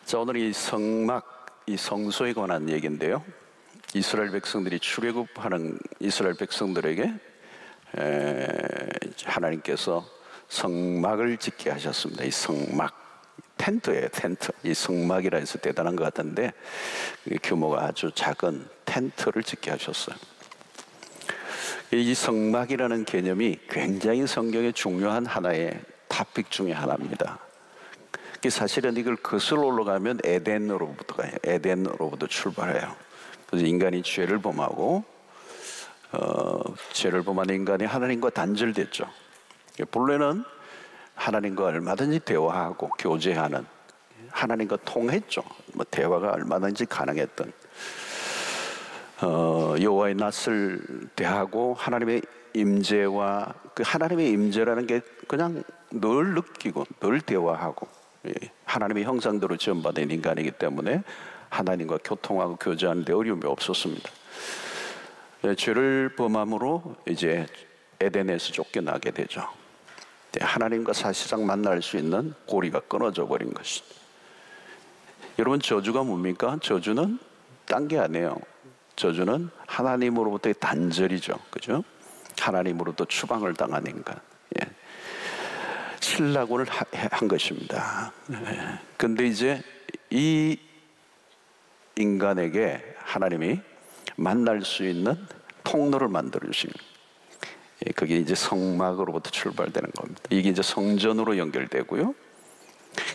자, 오늘 이 성막, 이 성소에 관한 얘기인데요. 이스라엘 백성들이 출애굽하는 이스라엘 백성들에게 하나님께서 성막을 짓게 하셨습니다. 이 성막, 텐트예요, 텐트. 이 성막이라 해서 대단한 것 같은데 규모가 아주 작은 텐트를 짓게 하셨어요. 이 성막이라는 개념이 굉장히 성경의 중요한 하나의 토픽 중에 하나입니다. 사실은 이걸 거슬러 올라가면 에덴으로부터 가요. 에덴으로부터 출발해요. 그래서 인간이 죄를 범하고 죄를 범한 인간이 하나님과 단절됐죠. 본래는 하나님과 얼마든지 대화하고 교제하는, 하나님과 통했죠. 대화가 얼마든지 가능했던, 여호와의 낯을 대하고 하나님의 임재와 그 하나님의 임재라는 게 그냥 늘 느끼고 늘 대화하고, 하나님의 형상대로 지음받은 인간이기 때문에 하나님과 교통하고 교제하는 데 어려움이 없었습니다. 죄를 범함으로 이제 에덴에서 쫓겨나게 되죠. 하나님과 사실상 만날 수 있는 고리가 끊어져 버린 것입니다. 여러분, 저주가 뭡니까? 저주는 딴 게 아니에요. 저주는 하나님으로부터의 단절이죠. 그죠? 하나님으로부터 추방을 당한 인간. 신라곤을 한 것입니다. 근데 이제 이 인간에게 하나님이 만날 수 있는 통로를 만들어 주신, 그게 이제 성막으로부터 출발되는 겁니다. 이게 이제 성전으로 연결되고요.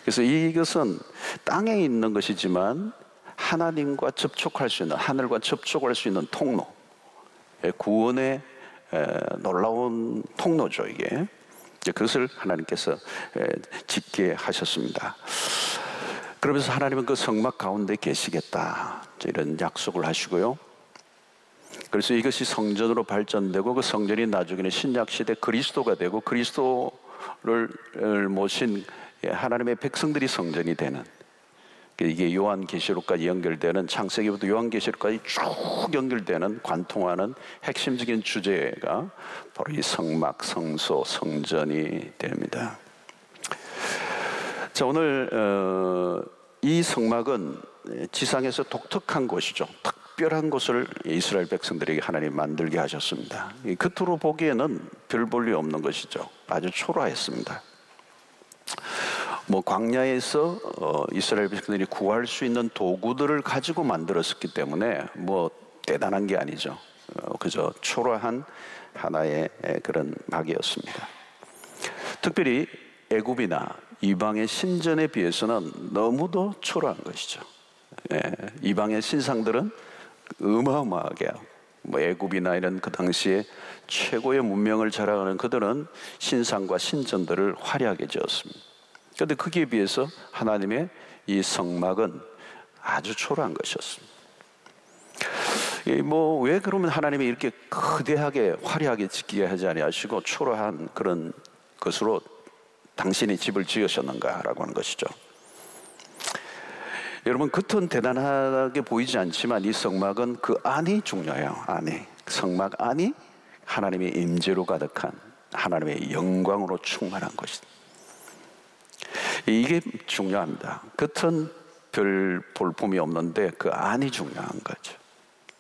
그래서 이것은 땅에 있는 것이지만 하나님과 접촉할 수 있는, 하늘과 접촉할 수 있는 통로, 구원의 놀라운 통로죠. 이게 그것을 하나님께서 짓게 하셨습니다. 그러면서 하나님은 그 성막 가운데 계시겠다, 이런 약속을 하시고요. 그래서 이것이 성전으로 발전되고 그 성전이 나중에는 신약시대 그리스도가 되고 그리스도를 모신 하나님의 백성들이 성전이 되는, 이게 요한계시록까지 연결되는, 창세기부터 요한계시록까지 쭉 연결되는, 관통하는 핵심적인 주제가 바로 이 성막, 성소, 성전이 됩니다. 자, 오늘 이 성막은 지상에서 독특한 곳이죠. 특별한 곳을 이스라엘 백성들에게 하나님 만들게 하셨습니다. 겉으로 보기에는 별 볼 일 없는 것이죠. 아주 초라했습니다. 광야에서 이스라엘 백성들이 구할 수 있는 도구들을 가지고 만들었기 때문에 대단한 게 아니죠. 그저 초라한 하나의 그런 막이었습니다. 특별히 애굽이나 이방의 신전에 비해서는 너무도 초라한 것이죠. 이방의 신상들은 어마어마하게, 애굽이나 이런 그 당시에 최고의 문명을 자랑하는 그들은 신상과 신전들을 화려하게 지었습니다. 그런데 거기에 비해서 하나님의 이 성막은 아주 초라한 것이었습니다. 왜 그러면 하나님이 이렇게 거대하게 화려하게 짓게 하지 아니하시고 초라한 그런 것으로 당신이 집을 지으셨는가라고 하는 것이죠. 여러분, 겉은 대단하게 보이지 않지만 이 성막은 그 안이 중요해요. 안이, 성막 안이 하나님의 임재로 가득한, 하나님의 영광으로 충만한 것이다. 이게 중요합니다. 겉은 별 볼품이 없는데 그 안이 중요한 거죠.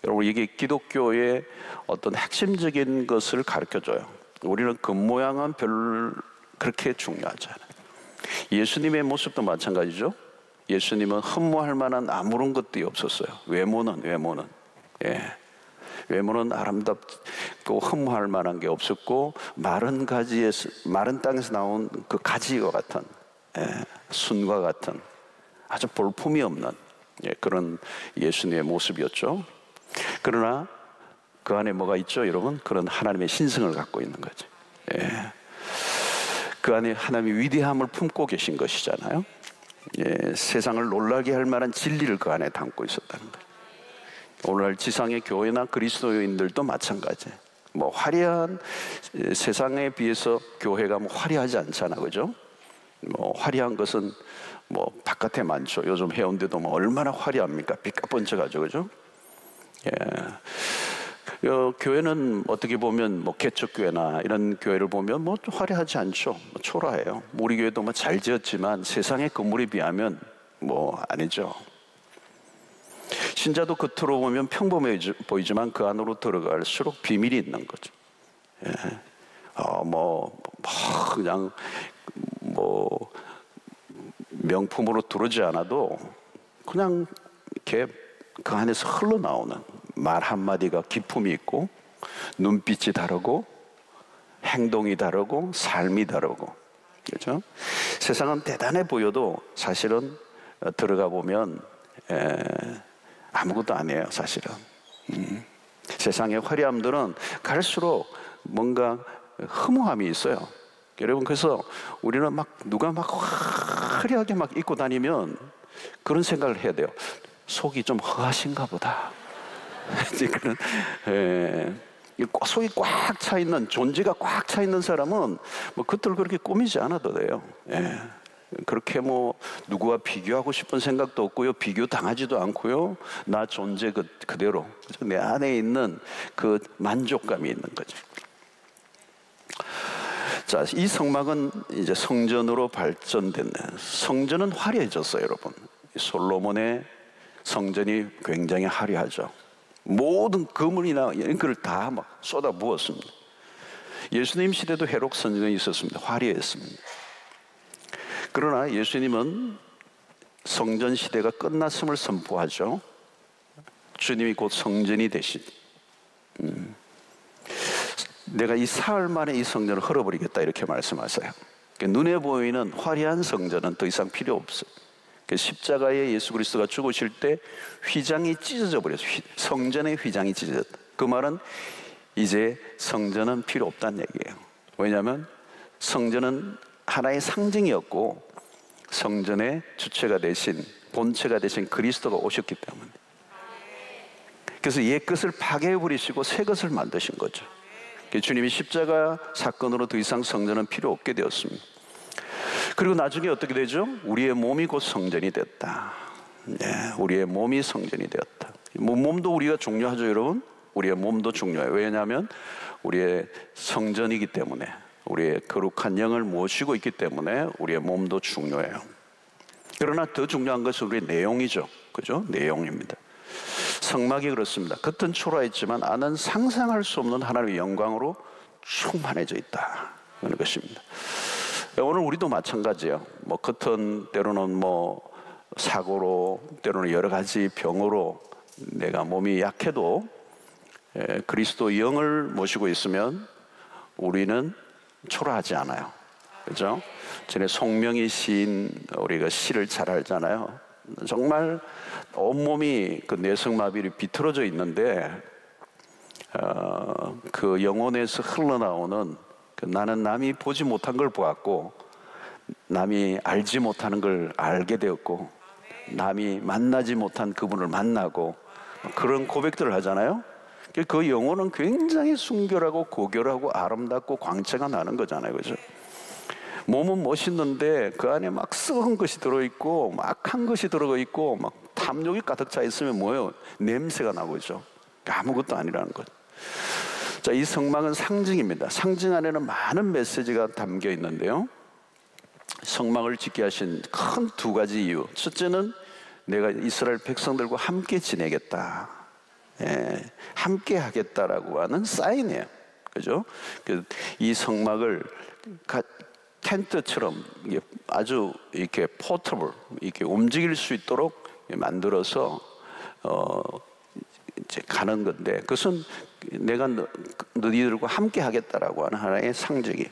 여러분, 이게 기독교의 어떤 핵심적인 것을 가르쳐줘요. 우리는 겉모양은 별 그렇게 외중요하지 않아요. 예수님의 모습도 마찬가지죠. 예수님은 흠모할 만한 아무런 것들이 없었어요. 외모는 아름답고 흠모할 만한 게 없었고, 마른 땅에서 나온 그 가지와 같은, 순과 같은 아주 볼품이 없는 그런 예수님의 모습이었죠. 그러나 그 안에 뭐가 있죠, 여러분? 그런 하나님의 신성을 갖고 있는 거죠. 그 안에 하나님의 위대함을 품고 계신 것이잖아요. 세상을 놀라게 할 만한 진리를 그 안에 담고 있었다는 거예요. 오늘 지상의 교회나 그리스도인들도 마찬가지예요. 화려한, 세상에 비해서 교회가 화려하지 않잖아, 그죠? 화려한 것은 바깥에 많죠. 요즘 해운대도 얼마나 화려합니까? 삐까뻔쩍하죠, 그죠? 교회는 어떻게 보면 개척교회나 이런 교회를 보면 화려하지 않죠. 초라해요. 우리 교회도 잘 지었지만 세상의 건물에 비하면 뭐 아니죠. 신자도 겉으로 보면 평범해 보이지만 그 안으로 들어갈수록 비밀이 있는 거죠. 예. 그냥 명품으로 두르지 않아도 그냥 이렇게 그 안에서 흘러나오는 말 한마디가 기품이 있고, 눈빛이 다르고, 행동이 다르고, 삶이 다르고, 그렇죠? 세상은 대단해 보여도 사실은 들어가 보면 아무것도 아니에요, 사실은. 세상의 화려함들은 갈수록 뭔가 허무함이 있어요. 여러분, 그래서 우리는 누가 화려하게 입고 다니면 그런 생각을 해야 돼요. 속이 좀 허하신가 보다. 속이 꽉 차 있는, 존재가 꽉 차 있는 사람은 겉을 그렇게 꾸미지 않아도 돼요. 그렇게 누구와 비교하고 싶은 생각도 없고요, 비교 당하지도 않고요, 나 존재 그대로 내 안에 있는 그 만족감이 있는 거죠. 자, 이 성막은 이제 성전으로 발전됐네. 성전은 화려해졌어요, 여러분. 솔로몬의 성전이 굉장히 화려하죠. 모든 금을이나 이런 걸 다 쏟아 부었습니다. 예수님 시대도 회록 성전이 있었습니다. 화려했습니다. 그러나 예수님은 성전 시대가 끝났음을 선포하죠. 주님이 곧 성전이 되신, 내가 이 사흘 만에 이 성전을 헐어버리겠다, 이렇게 말씀하세요. 눈에 보이는 화려한 성전은 더 이상 필요 없어요. 십자가에 예수 그리스도가 죽으실 때 휘장이 찢어져 버렸어요. 성전의 휘장이 찢어졌다. 그 말은 이제 성전은 필요 없다는 얘기예요. 왜냐하면 성전은 하나의 상징이었고, 성전의 주체가 되신, 본체가 되신 그리스도가 오셨기 때문에. 그래서 옛 것을 파괴해버리시고 새 것을 만드신 거죠. 주님이 십자가 사건으로 더 이상 성전은 필요 없게 되었습니다. 그리고 나중에 어떻게 되죠? 우리의 몸이 곧 성전이 됐다. 네, 우리의 몸이 성전이 되었다. 몸도 우리가 중요하죠, 여러분. 우리의 몸도 중요해요. 왜냐하면 우리의 성전이기 때문에, 우리의 거룩한 영을 모시고 있기 때문에 우리의 몸도 중요해요. 그러나 더 중요한 것은 우리의 내용이죠. 그죠? 내용입니다. 성막이 그렇습니다. 겉은 초라했지만 안은 상상할 수 없는 하나님의 영광으로 충만해져 있다, 그런 것입니다. 오늘 우리도 마찬가지예요. 겉은 때로는 사고로, 때로는 여러 가지 병으로 내가 몸이 약해도 그리스도 영을 모시고 있으면 우리는 초라하지 않아요. 그죠? 전에 송명희 시인, 우리가 시를 잘 알잖아요. 정말 온몸이 그 내성마비로 비틀어져 있는데 그 영혼에서 흘러나오는 나는 남이 보지 못한 걸 보았고, 남이 알지 못하는 걸 알게 되었고, 남이 만나지 못한 그분을 만나고, 그런 고백들을 하잖아요. 그 영혼은 굉장히 순결하고 고결하고 아름답고 광채가 나는 거잖아요. 그죠? 몸은 멋있는데 그 안에 썩은 것이 들어있고 악한 것이 들어있고 탐욕이 가득 차 있으면 뭐예요? 냄새가 나고 있죠. 아무것도 아니라는 거죠. 자, 이 성막은 상징입니다. 상징 안에는 많은 메시지가 담겨 있는데요, 성막을 짓게 하신 큰 두 가지 이유. 첫째는 내가 이스라엘 백성들과 함께 지내겠다, 함께 하겠다라고 하는 사인이에요. 그죠? 이 성막을 텐트처럼 아주 이렇게 포터블, 이렇게 움직일 수 있도록 만들어서 이제 가는 건데, 그것은 내가 너희들과 함께 하겠다라고 하는 하나의 상징이.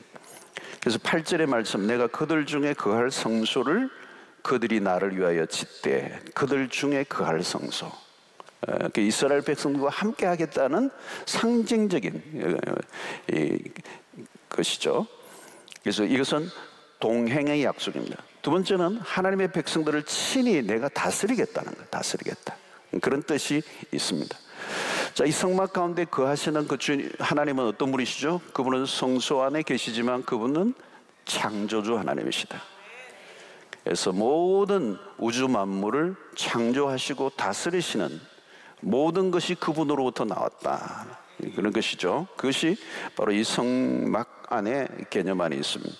그래서 8절의 말씀, 내가 그들 중에 거할 성소를 그들이 나를 위하여 짓되, 그들 중에 거할 성소. 이스라엘 백성들과 함께 하겠다는 상징적인 것이죠. 그래서 이것은 동행의 약속입니다. 두 번째는 하나님의 백성들을 친히 내가 다스리겠다는 거예요. 다스리겠다, 그런 뜻이 있습니다. 자, 이 성막 가운데 거하시는 그 주님 하나님은 어떤 분이시죠? 그분은 성소 안에 계시지만 그분은 창조주 하나님이시다. 그래서 모든 우주 만물을 창조하시고 다스리시는 모든 것이 그분으로부터 나왔다, 그런 것이죠. 그것이 바로 이 성막 안에 개념 안에 있습니다.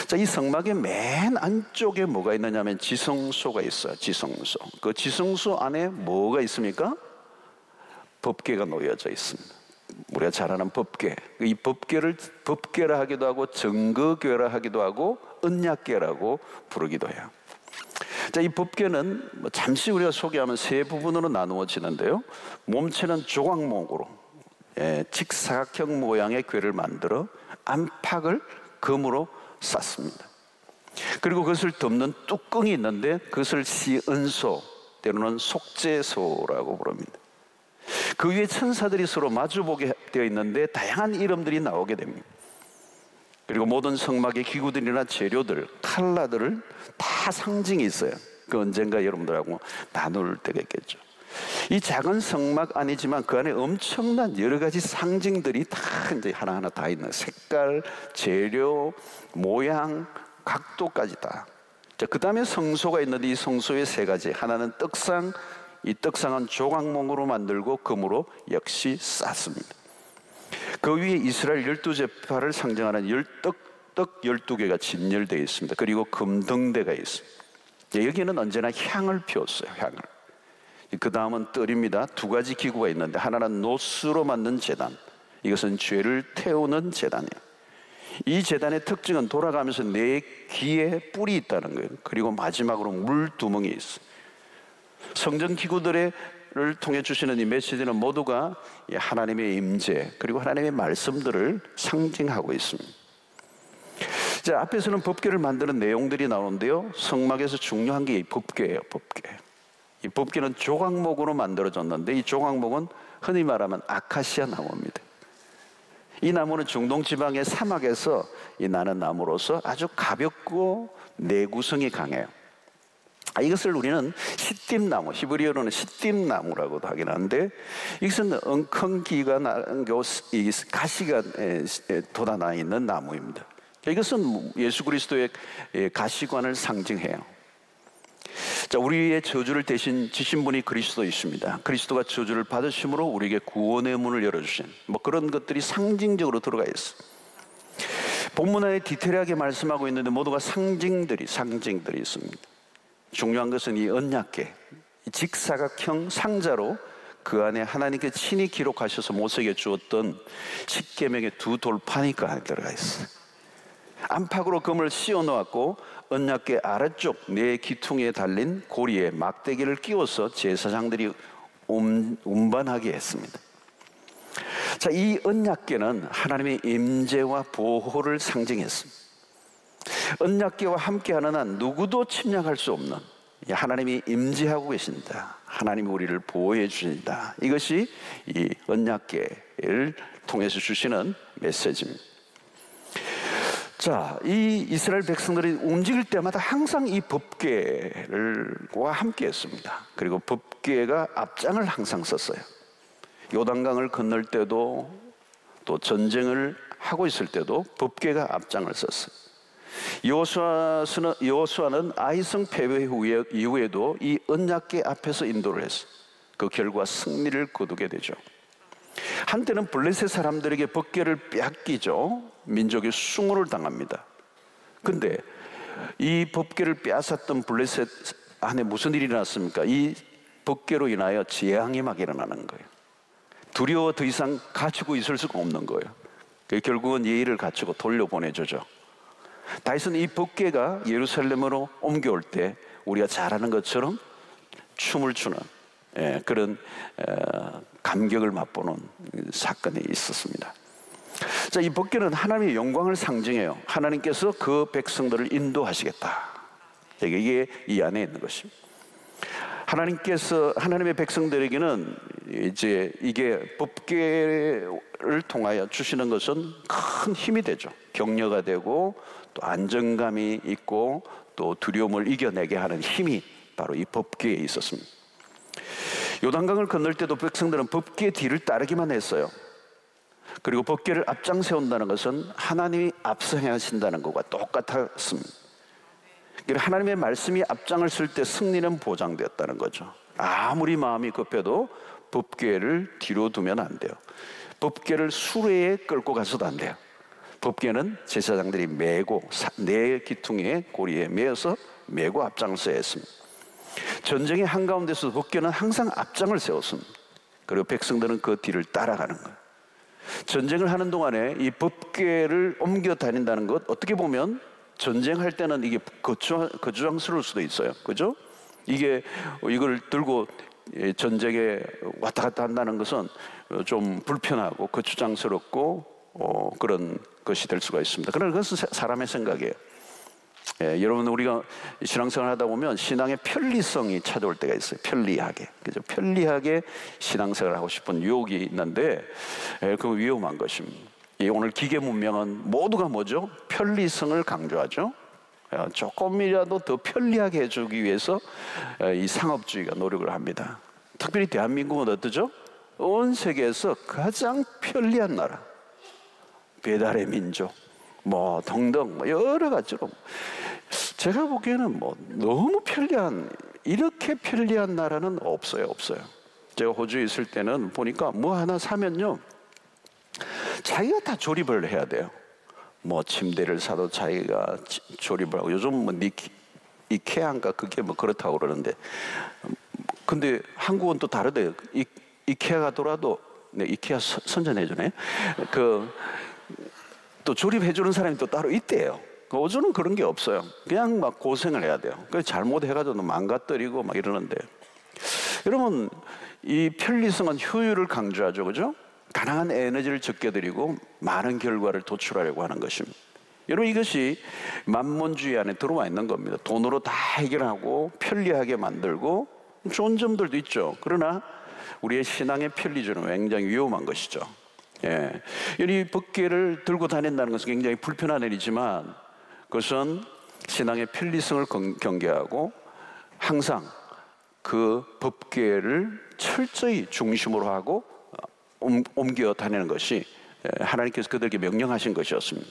자, 이 성막의 맨 안쪽에 뭐가 있느냐면 지성소가 있어요. 지성소. 그 지성소 안에 뭐가 있습니까? 법궤가 놓여져 있습니다. 우리가 잘 아는 법궤. 이 법궤를 법궤라 하기도 하고 증거궤라 하기도 하고 언약궤라고 부르기도 해요. 자, 이 법궤는 잠시 우리가 소개하면 세 부분으로 나누어지는데요. 몸체는 조각목으로 직사각형 모양의 궤를 만들어 안팎을 금으로 쌌습니다. 그리고 그것을 덮는 뚜껑이 있는데 그것을 시은소, 때로는 속죄소라고 부릅니다. 그 위에 천사들이 서로 마주보게 되어 있는데 다양한 이름들이 나오게 됩니다. 그리고 모든 성막의 기구들이나 재료들, 칼라들을 다 상징이 있어요. 그 언젠가 여러분들하고 나눌 때가 있겠죠. 이 작은 성막 아니지만 그 안에 엄청난 여러 가지 상징들이 다 이제 하나하나 다 있는 색깔, 재료, 모양, 각도까지 다. 자, 그 다음에 성소가 있는데 이 성소의 세 가지. 하나는 떡상, 이 떡상은 조각목으로 만들고 금으로 역시 쌌습니다. 그 위에 이스라엘 12제파를 상징하는 떡 12개가 진열되어 있습니다. 그리고 금등대가 있습니다. 여기는 언제나 향을 피웠어요. 향을. 그 다음은 뜰입니다. 두 가지 기구가 있는데 하나는 노스로 만든 제단, 이것은 죄를 태우는 제단이에요. 이 제단의 특징은 돌아가면서 네 귀에 뿔이 있다는 거예요. 그리고 마지막으로 물두멍이 있어요. 성전 기구들을 통해 주시는 이 메시지는 모두가 하나님의 임재 그리고 하나님의 말씀들을 상징하고 있습니다. 자, 앞에서는 법궤를 만드는 내용들이 나오는데요. 성막에서 중요한 게 이 법궤예요. 법궤. 이 법궤는 조각목으로 만들어졌는데 이 조각목은 흔히 말하면 아카시아 나무입니다. 이 나무는 중동 지방의 사막에서 나는 나무로서 아주 가볍고 내구성이 강해요. 이것을 우리는 시띠나무, 히브리어로는 시띠나무라고도 하긴 하는데 이것은 엉컹기가 가시가 돋아나 있는 나무입니다. 이것은 예수 그리스도의 가시관을 상징해요. 자, 우리의 저주를 대신 지신 분이 그리스도이십니다. 그리스도가 저주를 받으심으로 우리에게 구원의 문을 열어주신 그런 것들이 상징적으로 들어가 있어요. 본문 안에 디테일하게 말씀하고 있는데 모두가 상징들이 있습니다. 중요한 것은 이 언약궤, 직사각형 상자로 그 안에 하나님께 친히 기록하셔서 모세에게 주었던 십계명의 두 돌판이 그 안에 들어가 있어요. 안팎으로 금을 씌워 놓았고 언약궤 아래쪽 네 기퉁에 달린 고리에 막대기를 끼워서 제사장들이 운반하게 했습니다. 자, 이 언약궤는 하나님의 임재와 보호를 상징했습니다. 언약궤와 함께하는 한 누구도 침략할 수 없는 하나님이 임재하고 계신다. 하나님이 우리를 보호해 주신다. 이것이 이 언약궤를 통해서 주시는 메시지입니다. 자, 이 이스라엘 백성들이 움직일 때마다 항상 이 법궤와 함께 했습니다. 그리고 법궤가 앞장을 항상 썼어요. 요단강을 건널 때도 또 전쟁을 하고 있을 때도 법궤가 앞장을 썼어요. 여호수아는 아이성 패배 이후에도 이 언약궤 앞에서 인도를 했어요. 그 결과 승리를 거두게 되죠. 한때는 블레셋 사람들에게 법궤를 빼앗기죠. 민족이 수모를 당합니다. 근데 이 법궤를 빼앗았던 블레셋 안에 무슨 일이 일어났습니까? 이 법궤로 인하여 재앙이 막 일어나는 거예요. 두려워 더 이상 가지고 있을 수가 없는 거예요. 결국은 예의를 갖추고 돌려보내주죠. 다윗은 이 법궤가 예루살렘으로 옮겨올 때 우리가 잘 아는 것처럼 춤을 추는 그런 감격을 맛보는 사건이 있었습니다. 자, 이 법궤는 하나님의 영광을 상징해요. 하나님께서 그 백성들을 인도하시겠다. 이게 이 안에 있는 것입니다. 하나님의 백성들에게는 이제 이게 법궤를 통하여 주시는 것은 큰 힘이 되죠. 격려가 되고 또 안정감이 있고 또 두려움을 이겨내게 하는 힘이 바로 이 법궤에 있었습니다. 요단강을 건널 때도 백성들은 법궤 뒤를 따르기만 했어요. 그리고 법궤를 앞장 세운다는 것은 하나님이 앞서 행하신다는 것과 똑같았습니다. 하나님의 말씀이 앞장을 쓸 때 승리는 보장되었다는 거죠. 아무리 마음이 급해도 법궤를 뒤로 두면 안 돼요. 법궤를 수레에 끌고 가서도 안 돼요. 법궤는 제사장들이 메고 네 기퉁의 고리에 메어서 메고 앞장서야 했습니다. 전쟁의 한가운데서 법궤는 항상 앞장을 세웠습니다. 그리고 백성들은 그 뒤를 따라가는 거예요. 전쟁을 하는 동안에 이 법궤를 옮겨 다닌다는 것, 어떻게 보면 전쟁할 때는 이게 거추장스러울 수도 있어요. 그죠? 이걸 들고 전쟁에 왔다 갔다 한다는 것은 좀 불편하고 거추장스럽고 그런 것이 될 수가 있습니다. 그러나 그것은 사람의 생각이에요. 여러분, 우리가 신앙생활 하다 보면 신앙의 편리성이 찾아올 때가 있어요. 편리하게, 그죠? 편리하게 신앙생활을 하고 싶은 유혹이 있는데 그건 위험한 것입니다. 오늘 기계 문명은 모두가 뭐죠? 편리성을 강조하죠. 조금이라도 더 편리하게 해주기 위해서 이 상업주의가 노력을 합니다. 특별히 대한민국은 어떠죠? 온 세계에서 가장 편리한 나라, 배달의 민족, 뭐 등등 여러 가지로 제가 보기에는 너무 편리한, 이렇게 편리한 나라는 없어요. 제가 호주에 있을 때는 보니까 뭐 하나 사면요, 자기가 다 조립을 해야 돼요. 침대를 사도 자기가 조립을 하고, 요즘 이케아인가 그게 그렇다고 그러는데, 근데 한국은 또 다르대요. 이케아 가더라도, 네, 이케아 선전해주네. 또 조립해주는 사람이 또 따로 있대요. 호주는 그런 게 없어요. 그냥 막 고생을 해야 돼요. 잘못해가지고 망가뜨리고 막 이러는데, 여러분, 이 편리성은 효율을 강조하죠, 그죠? 다양한 에너지를 적게 들이고 많은 결과를 도출하려고 하는 것입니다. 여러분, 이것이 만몬주의 안에 들어와 있는 겁니다. 돈으로 다 해결하고 편리하게 만들고 좋은 점들도 있죠. 그러나 우리의 신앙의 편리주는 굉장히 위험한 것이죠. 이 법궤를 들고 다닌다는 것은 굉장히 불편한 일이지만, 그것은 신앙의 편리성을 경계하고 항상 그 법궤를 철저히 중심으로 하고 옮겨 다니는 것이 하나님께서 그들에게 명령하신 것이었습니다.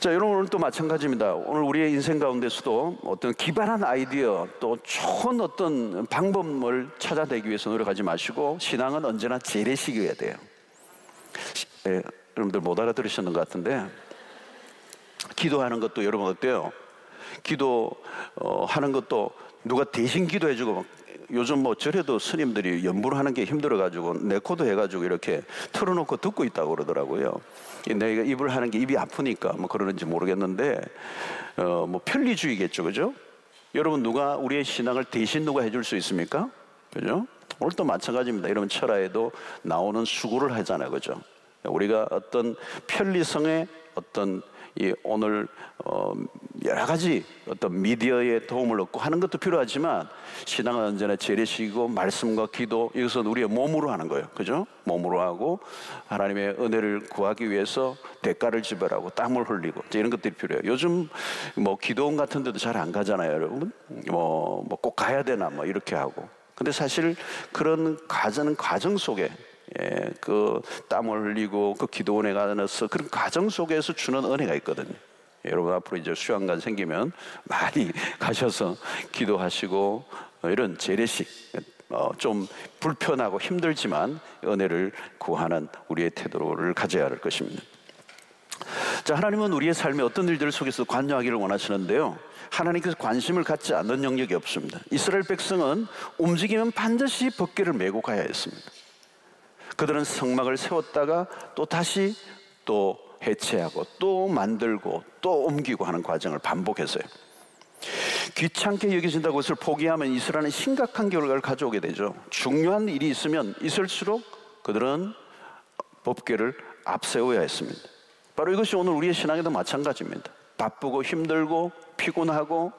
자, 여러분, 오늘 또 마찬가지입니다. 오늘 우리의 인생 가운데서도 어떤 기발한 아이디어, 또 좋은 어떤 방법을 찾아내기 위해서 노력하지 마시고, 신앙은 언제나 재래식이어야 돼요. 여러분들 못 알아들으셨는 것 같은데, 기도하는 것도 여러분 어때요? 기도하는 것도 누가 대신 기도해주고, 요즘 절에도 스님들이 연부를 하는 게 힘들어가지고 레코드 해가지고 이렇게 틀어놓고 듣고 있다고 그러더라고요. 내가 입을 하는 게 입이 아프니까 그러는지 모르겠는데, 편리주의겠죠, 그죠? 여러분, 우리의 신앙을 대신 누가 해줄 수 있습니까? 그죠? 오늘도 마찬가지입니다. 여러분, 철화에도 나오는 수고를 하잖아요, 그죠? 우리가 어떤 편리성의 어떤 오늘 여러 가지 어떤 미디어의 도움을 얻고 하는 것도 필요하지만, 신앙은 언제나 재래식이고 말씀과 기도, 이것은 우리의 몸으로 하는 거예요, 그죠? 몸으로 하고 하나님의 은혜를 구하기 위해서 대가를 지불하고 땀을 흘리고 이런 것들이 필요해요. 요즘 기도원 같은 데도 잘 안 가잖아요, 여러분. 꼭 가야 되나 이렇게 하고. 근데 사실 그런 과정 속에 그 땀을 흘리고 그 기도원에 가서 그런 과정 속에서 주는 은혜가 있거든요. 여러분, 앞으로 이제 수양관 생기면 많이 가셔서 기도하시고, 이런 재래식, 좀 불편하고 힘들지만 은혜를 구하는 우리의 태도를 가져야 할 것입니다. 자, 하나님은 우리의 삶의 어떤 일들 속에서 관여하기를 원하시는데요, 하나님께서 관심을 갖지 않는 영역이 없습니다. 이스라엘 백성은 움직이면 반드시 법궤를 메고 가야 했습니다. 그들은 성막을 세웠다가 또 다시 또 해체하고 또 만들고 또 옮기고 하는 과정을 반복했어요. 귀찮게 여겨진다고 그것을 포기하면 이스라엘은 심각한 결과를 가져오게 되죠. 중요한 일이 있을수록 그들은 법궤를 앞세워야 했습니다. 바로 이것이 오늘 우리의 신앙에도 마찬가지입니다. 바쁘고 힘들고 피곤하고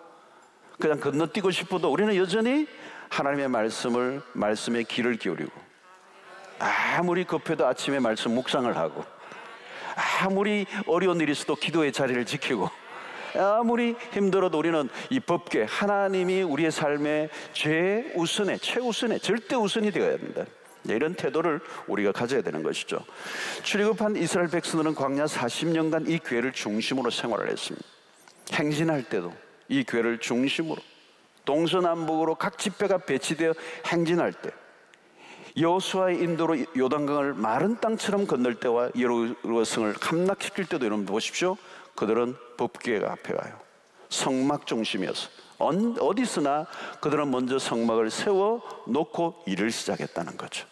그냥 건너뛰고 싶어도 우리는 여전히 하나님의 말씀에 귀를 기울이고, 아무리 급해도 아침에 말씀 묵상을 하고, 아무리 어려운 일이 있어도 기도의 자리를 지키고, 아무리 힘들어도 우리는 이 법궤, 하나님이 우리의 삶의 최우선의 절대 우선이 되어야 합니다. 이런 태도를 우리가 가져야 되는 것이죠. 출애굽한 이스라엘 백성들은 광야 40년간 이 궤를 중심으로 생활을 했습니다. 행진할 때도 이 궤를 중심으로 동서남북으로 각 지파가 배치되어 행진할 때 여호수아의 인도로 요단강을 마른 땅처럼 건널 때와 여리고성을 함락시킬 때도 여러분 보십시오. 그들은 법궤 앞에 가요. 성막 중심이었어요. 어디서나 그들은 먼저 성막을 세워놓고 일을 시작했다는 거죠.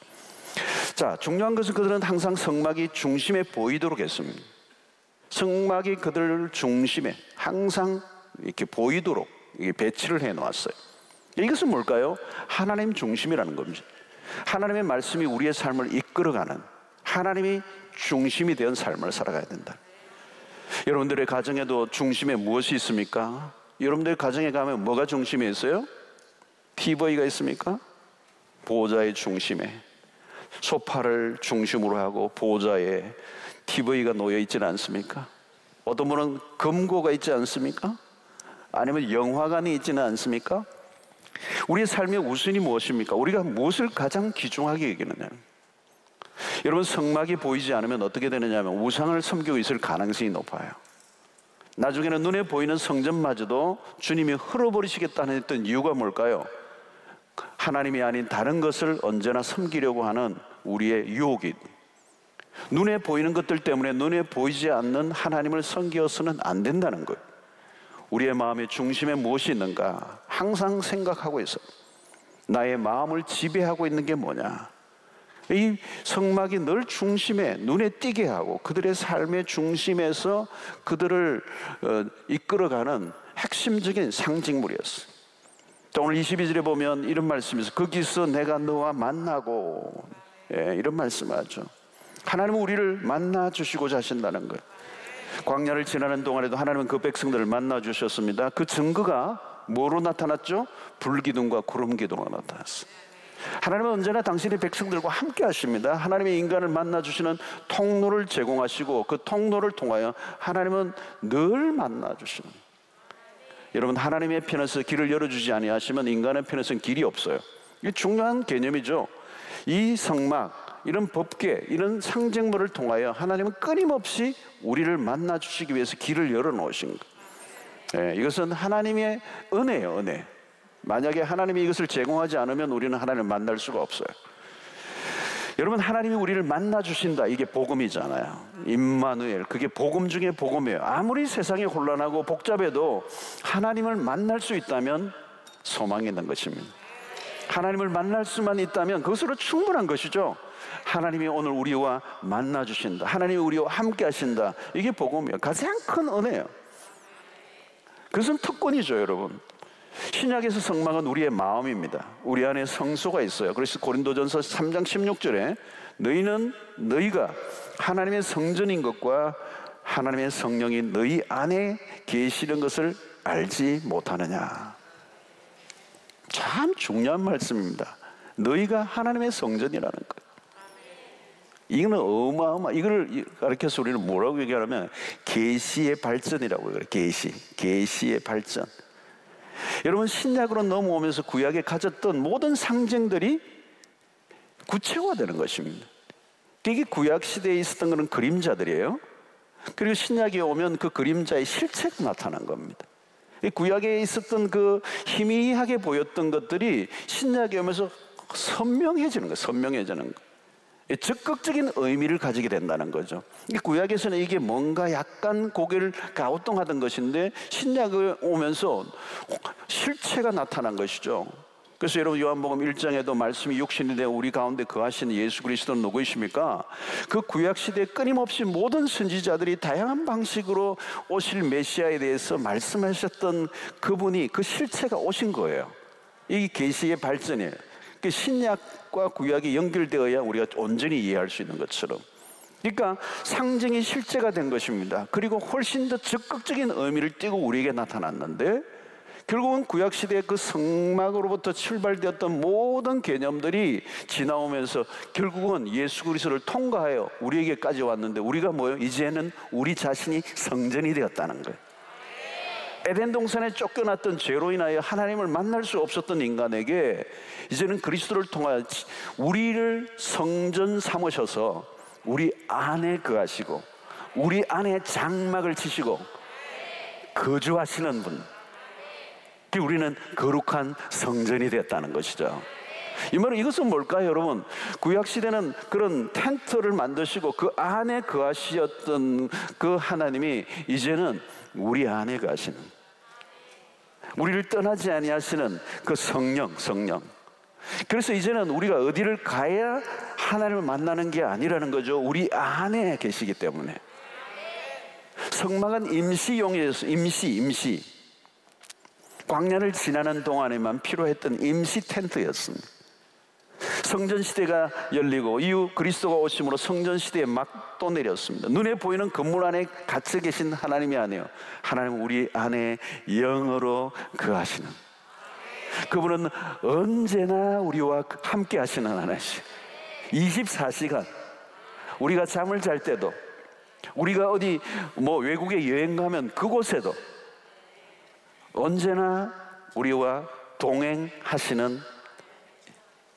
자, 중요한 것은 그들은 항상 성막이 중심에 보이도록 했습니다. 성막이 그들 중심에 항상 이렇게 보이도록 배치를 해놓았어요. 이것은 뭘까요? 하나님 중심이라는 겁니다. 하나님의 말씀이 우리의 삶을 이끌어가는, 하나님이 중심이 된 삶을 살아가야 된다. 여러분들의 가정에도 중심에 무엇이 있습니까? 여러분들의 가정에 가면 뭐가 중심에 있어요? TV가 있습니까? 보호자의 중심에, 소파를 중심으로 하고 보호자에 TV가 놓여 있지는 않습니까? 어떤 분은 금고가 있지 않습니까? 아니면 영화관이 있지는 않습니까? 우리의 삶의 우선이 무엇입니까? 우리가 무엇을 가장 귀중하게 여기느냐. 여러분, 성막이 보이지 않으면 어떻게 되느냐 하면 우상을 섬기고 있을 가능성이 높아요. 나중에는 눈에 보이는 성전마저도 주님이 흘러버리시겠다는 했던 이유가 뭘까요? 하나님이 아닌 다른 것을 언제나 섬기려고 하는 우리의 유혹이, 눈에 보이는 것들 때문에 눈에 보이지 않는 하나님을 섬겨서는 안 된다는 거예요. 우리의 마음의 중심에 무엇이 있는가 항상 생각하고 있어요. 나의 마음을 지배하고 있는 게 뭐냐. 이 성막이 늘 중심에 눈에 띄게 하고 그들의 삶의 중심에서 그들을 이끌어가는 핵심적인 상징물이었어요. 오늘 22절에 보면 이런 말씀이 있어요. 거기서 내가 너와 만나고, 이런 말씀하죠. 하나님은 우리를 만나 주시고자 하신다는 거예요. 광야를 지나는 동안에도 하나님은 그 백성들을 만나 주셨습니다. 그 증거가 뭐로 나타났죠? 불기둥과 구름기둥으로 나타났어요. 하나님은 언제나 당신의 백성들과 함께 하십니다. 하나님의 인간을 만나 주시는 통로를 제공하시고 그 통로를 통하여 하나님은 늘 만나 주시는, 여러분, 하나님의 편에서 길을 열어주지 아니하시면 인간의 편에서는 길이 없어요. 이게 중요한 개념이죠. 이 성막, 이런 법궤, 이런 상징물을 통하여 하나님은 끊임없이 우리를 만나 주시기 위해서 길을 열어놓으신 거예요. 이것은 하나님의 은혜예요, 은혜. 만약에 하나님이 이것을 제공하지 않으면 우리는 하나님을 만날 수가 없어요. 여러분, 하나님이 우리를 만나 주신다, 이게 복음이잖아요. 임마누엘, 그게 복음 중에 복음이에요. 아무리 세상이 혼란하고 복잡해도 하나님을 만날 수 있다면 소망이 있는 것입니다. 하나님을 만날 수만 있다면 그것으로 충분한 것이죠. 하나님이 오늘 우리와 만나 주신다, 하나님이 우리와 함께 하신다, 이게 복음이에요. 가장 큰 은혜예요. 그것은 특권이죠, 여러분. 신약에서 성막은 우리의 마음입니다. 우리 안에 성소가 있어요. 그래서 고린도전서 3장 16절에 너희가 하나님의 성전인 것과 하나님의 성령이 너희 안에 계시는 것을 알지 못하느냐. 참 중요한 말씀입니다. 너희가 하나님의 성전이라는 거예요. 이거는 이걸 가르쳐서 우리는 뭐라고 얘기하냐면 계시의 발전이라고 해요. 계시의 발전. 여러분, 신약으로 넘어오면서 구약에 가졌던 모든 상징들이 구체화되는 것입니다. 이게 구약 시대에 있었던 것은 그림자들이에요. 그리고 신약에 오면 그 그림자의 실체가 나타난 겁니다. 구약에 있었던 그 희미하게 보였던 것들이 신약에 오면서 선명해지는 거예요. 적극적인 의미를 가지게 된다는 거죠. 구약에서는 이게 뭔가 약간 고개를 갸우뚱하던 것인데 신약에 오면서 실체가 나타난 것이죠. 그래서 여러분, 요한복음 1장에도 말씀이 육신이 되어 우리 가운데 거하시는 예수 그리스도는 누구이십니까? 그 구약시대에 끊임없이 모든 선지자들이 다양한 방식으로 오실 메시아에 대해서 말씀하셨던 그분이, 그 실체가 오신 거예요. 이게 계시의 발전이에요. 신약과 구약이 연결되어야 우리가 온전히 이해할 수 있는 것처럼, 그러니까 상징이 실제가 된 것입니다. 그리고 훨씬 더 적극적인 의미를 띠고 우리에게 나타났는데, 결국은 구약시대의 그 성막으로부터 출발되었던 모든 개념들이 지나오면서 결국은 예수 그리스도를 통과하여 우리에게까지 왔는데, 우리가 뭐예요? 이제는 우리 자신이 성전이 되었다는 거예요. 에덴 동산에 쫓겨났던 죄로 인하여 하나님을 만날 수 없었던 인간에게 이제는 그리스도를 통하여 우리를 성전 삼으셔서 우리 안에 거하시고 우리 안에 장막을 치시고 거주하시는 분, 우리는 거룩한 성전이 되었다는 것이죠. 이 말은 이것은 뭘까요, 여러분? 구약시대는 그런 텐트를 만드시고 그 안에 거하시었던 그 하나님이 이제는 우리 안에 거하시는, 우리를 떠나지 아니하시는 그 성령. 그래서 이제는 우리가 어디를 가야 하나님을 만나는 게 아니라는 거죠. 우리 안에 계시기 때문에. 성막은 임시용이었어요. 임시. 광야를 지나는 동안에만 필요했던 임시 텐트였습니다. 성전시대가 열리고 이후 그리스도가 오심으로 성전시대에 막 또 내렸습니다. 눈에 보이는 건물 안에 갇혀 계신 하나님이 아니에요. 하나님은 우리 안에 영으로 거하시는, 그분은 언제나 우리와 함께 하시는 하나님. 24시간 우리가 잠을 잘 때도, 우리가 어디 외국에 여행 가면 그곳에도 언제나 우리와 동행하시는,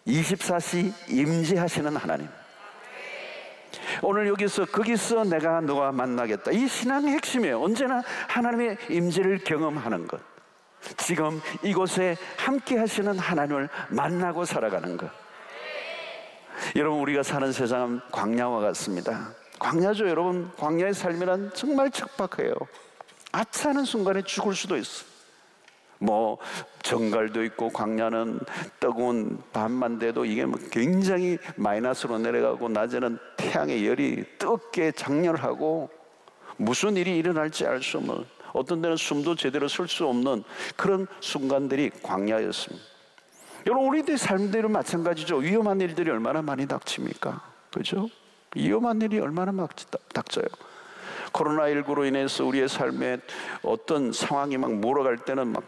24시 임재하시는 하나님. 오늘 여기서 거기서 내가 너와 만나겠다, 이 신앙의 핵심이에요. 언제나 하나님의 임재를 경험하는 것, 지금 이곳에 함께 하시는 하나님을 만나고 살아가는 것. 여러분, 우리가 사는 세상은 광야와 같습니다. 광야죠, 여러분. 광야의 삶이란 정말 척박해요. 아차하는 순간에 죽을 수도 있어. 정갈도 있고, 광야는 뜨거운 밤만 돼도 이게 굉장히 마이너스로 내려가고, 낮에는 태양의 열이 뜨겁게 장렬을 하고 무슨 일이 일어날지 알 수 없는, 어떤 데는 숨도 제대로 설 수 없는 그런 순간들이 광야였습니다. 여러분, 우리들의 삶들은 마찬가지죠. 위험한 일들이 얼마나 많이 닥칩니까? 그죠? 위험한 일이 얼마나 막 닥쳐요. 코로나19로 인해서 우리의 삶에 어떤 상황이 막 몰아갈 때는 막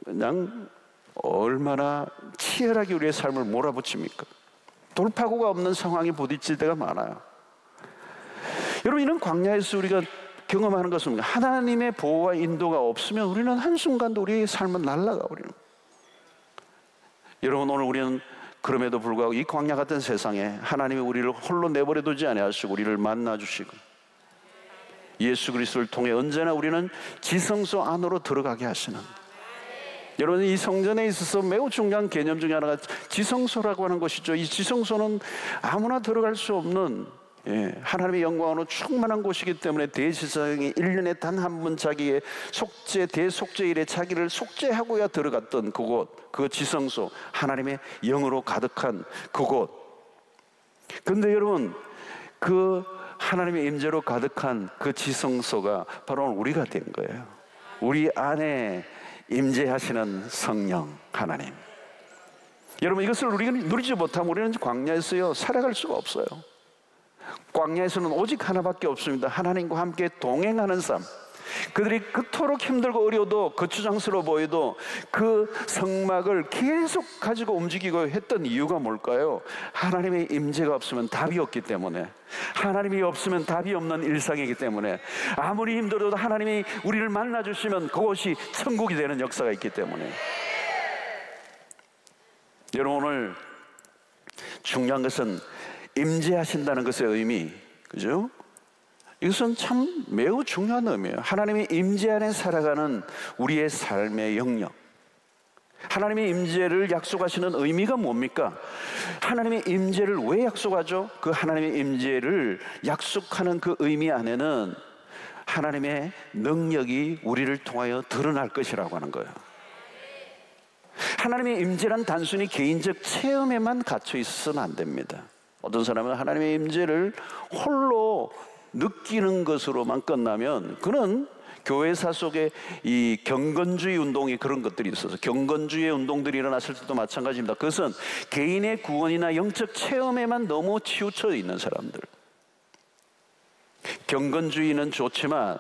그냥 얼마나 치열하게 우리의 삶을 몰아붙입니까? 돌파구가 없는 상황이 부딪힐 때가 많아요. 여러분, 이런 광야에서 우리가 경험하는 것은 하나님의 보호와 인도가 없으면 우리는 한순간도 우리의 삶은 날아가 버리는. 여러분, 오늘 우리는 그럼에도 불구하고 이 광야 같은 세상에 하나님이 우리를 홀로 내버려 두지 아니하시고 우리를 만나 주시고, 예수 그리스도를 통해 언제나 우리는 지성소 안으로 들어가게 하시는, 여러분, 이 성전에 있어서 매우 중요한 개념 중에 하나가 지성소라고 하는 것이죠. 이 지성소는 아무나 들어갈 수 없는, 하나님의 영광으로 충만한 곳이기 때문에 대제사장이 1년에 단 한 번 자기의 대속죄일에 자기를 속죄하고야 들어갔던 그곳, 그 지성소, 하나님의 영으로 가득한 그곳. 근데 여러분, 그 하나님의 임재로 가득한 그 지성소가 바로 우리가 된 거예요. 우리 안에 임재하시는 성령 하나님. 여러분, 이것을 우리가 누리지 못하면 우리는 광야에서요 살아갈 수가 없어요. 광야에서는 오직 하나밖에 없습니다. 하나님과 함께 동행하는 삶. 그들이 그토록 힘들고 어려워도, 거추장스러워 보여도 그 성막을 계속 가지고 움직이고 했던 이유가 뭘까요? 하나님의 임재가 없으면 답이 없기 때문에, 하나님이 없으면 답이 없는 일상이기 때문에, 아무리 힘들어도 하나님이 우리를 만나주시면 그것이 천국이 되는 역사가 있기 때문에. 여러분, 오늘 중요한 것은 임재하신다는 것의 의미, 그죠? 이것은 참 매우 중요한 의미예요. 하나님의 임재 안에 살아가는 우리의 삶의 영역, 하나님의 임재를 약속하시는 의미가 뭡니까? 하나님의 임재를 왜 약속하죠? 그 하나님의 임재를 약속하는 그 의미 안에는 하나님의 능력이 우리를 통하여 드러날 것이라고 하는 거예요. 하나님의 임재란 단순히 개인적 체험에만 갇혀 있어서는 안 됩니다. 어떤 사람은 하나님의 임재를 홀로 느끼는 것으로만 끝나면, 그는 교회사 속에 이 경건주의 운동이 그런 것들이 있어서, 경건주의 운동들이 일어났을 때도 마찬가지입니다. 그것은 개인의 구원이나 영적 체험에만 너무 치우쳐 있는 사람들. 경건주의는 좋지만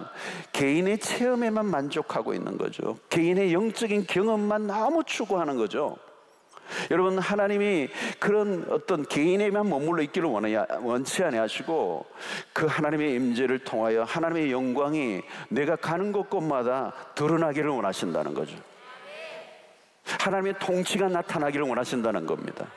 개인의 체험에만 만족하고 있는 거죠. 개인의 영적인 경험만 너무 추구하는 거죠. 여러분, 하나님이 그런 어떤 개인에만 머물러 있기를 원치 아니하시고, 그 하나님의 임재를 통하여 하나님의 영광이 내가 가는 곳곳마다 드러나기를 원하신다는 거죠. 하나님의 통치가 나타나기를 원하신다는 겁니다.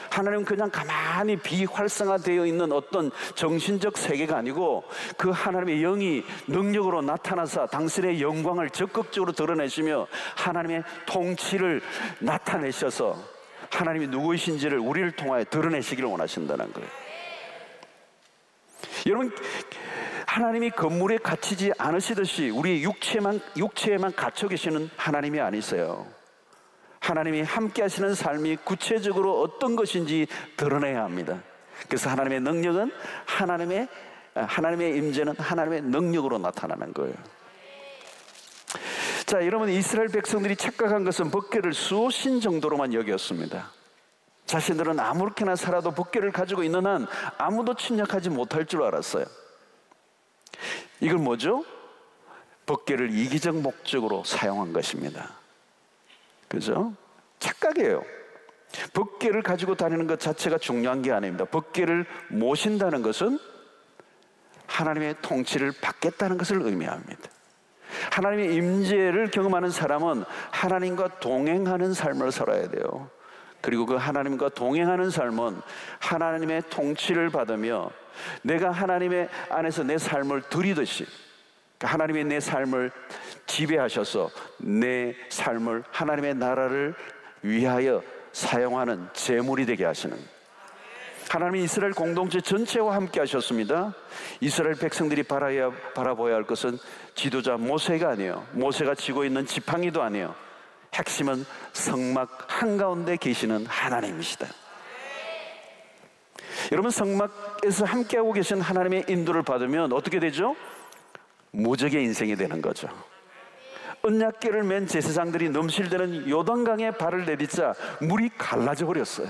하나님은 그냥 가만히 비활성화되어 있는 어떤 정신적 세계가 아니고, 그 하나님의 영이 능력으로 나타나서 당신의 영광을 적극적으로 드러내시며 하나님의 통치를 나타내셔서 하나님이 누구이신지를 우리를 통하여 드러내시기를 원하신다는 거예요. 여러분, 하나님이 건물에 갇히지 않으시듯이 우리의 육체에만 갇혀 계시는 하나님이 아니세요. 하나님이 함께 하시는 삶이 구체적으로 어떤 것인지 드러내야 합니다. 그래서 하나님의 능력은 하나님의 임재는 하나님의 능력으로 나타나는 거예요. 자, 여러분, 이스라엘 백성들이 착각한 것은 법궤를 수호신 정도로만 여겼습니다. 자신들은 아무렇게나 살아도 법궤를 가지고 있는 한 아무도 침략하지 못할 줄 알았어요. 이건 뭐죠? 법궤를 이기적 목적으로 사용한 것입니다. 그죠? 착각이에요. 법궤를 가지고 다니는 것 자체가 중요한 게 아닙니다. 법궤를 모신다는 것은 하나님의 통치를 받겠다는 것을 의미합니다. 하나님의 임재를 경험하는 사람은 하나님과 동행하는 삶을 살아야 돼요. 그리고 그 하나님과 동행하는 삶은 하나님의 통치를 받으며 내가 하나님의 안에서 내 삶을 드리듯이 하나님이 내 삶을 지배하셔서 내 삶을 하나님의 나라를 위하여 사용하는 제물이 되게 하시는, 하나님이 이스라엘 공동체 전체와 함께 하셨습니다. 이스라엘 백성들이 바라보아야 할 것은 지도자 모세가 아니에요. 모세가 쥐고 있는 지팡이도 아니에요. 핵심은 성막 한가운데 계시는 하나님이시다. 여러분, 성막에서 함께하고 계신 하나님의 인도를 받으면 어떻게 되죠? 무적의 인생이 되는 거죠. 언약궤를 맨 제사장들이 넘실대는 요단강에 발을 내딛자 물이 갈라져 버렸어요.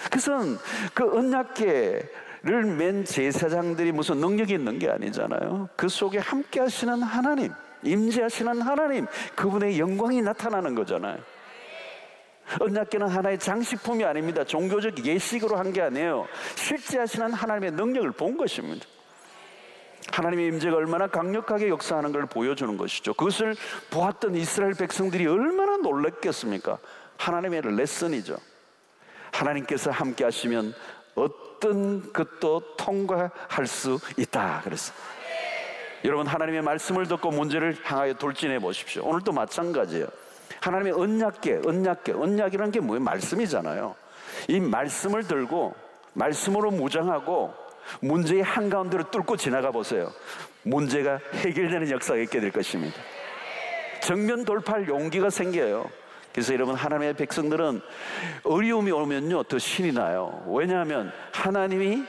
그것은 그 언약궤를 맨 제사장들이 무슨 능력이 있는 게 아니잖아요. 그 속에 함께 하시는 하나님, 임재하시는 하나님, 그분의 영광이 나타나는 거잖아요. 언약궤는 하나의 장식품이 아닙니다. 종교적 예식으로 한 게 아니에요. 실제 하시는 하나님의 능력을 본 것입니다. 하나님의 임재가 얼마나 강력하게 역사하는 걸 보여주는 것이죠. 그것을 보았던 이스라엘 백성들이 얼마나 놀랐겠습니까? 하나님의 레슨이죠. 하나님께서 함께 하시면 어떤 것도 통과할 수 있다 그랬어요. 여러분, 하나님의 말씀을 듣고 문제를 향하여 돌진해 보십시오. 오늘도 마찬가지예요. 하나님의 언약이라는 게 뭐예요? 말씀이잖아요. 이 말씀을 들고 말씀으로 무장하고 문제의 한가운데로 뚫고 지나가 보세요. 문제가 해결되는 역사가 있게 될 것입니다. 정면 돌파할 용기가 생겨요. 그래서 여러분, 하나님의 백성들은 어려움이 오면요 더 신이 나요. 왜냐하면 하나님이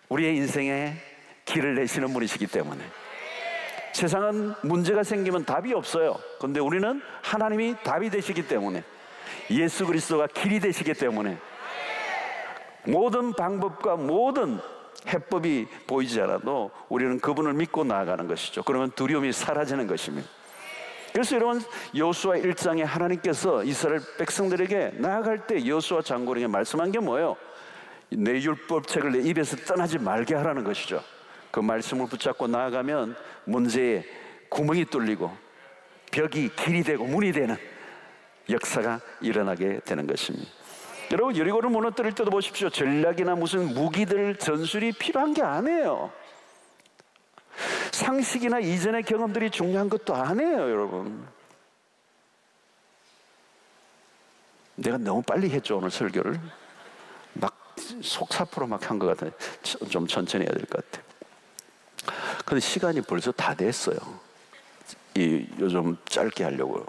우리의 인생에 길을 내시는 분이시기 때문에. 세상은 문제가 생기면 답이 없어요. 그런데 우리는 하나님이 답이 되시기 때문에, 예수 그리스도가 길이 되시기 때문에 모든 방법과 모든 해법이 보이지 않아도 우리는 그분을 믿고 나아가는 것이죠. 그러면 두려움이 사라지는 것입니다. 그래서 여러분, 여호수아 1장에 하나님께서 이스라엘 백성들에게 나아갈 때 여호수아 장군에게 말씀한 게 뭐예요? 내 율법책을 내 입에서 떠나지 말게 하라는 것이죠. 그 말씀을 붙잡고 나아가면 문제에 구멍이 뚫리고 벽이 길이 되고 문이 되는 역사가 일어나게 되는 것입니다. 여러분, 여리고를 무너뜨릴 때도 보십시오. 전략이나 무슨 무기들, 전술이 필요한 게 아니에요. 상식이나 이전의 경험들이 중요한 것도 아니에요. 여러분, 내가 너무 빨리 했죠. 오늘 설교를 막 속사포로 막 한 것 같아요. 좀 천천히 해야 될 것 같아요. 근데 시간이 벌써 다 됐어요. 요즘 짧게 하려고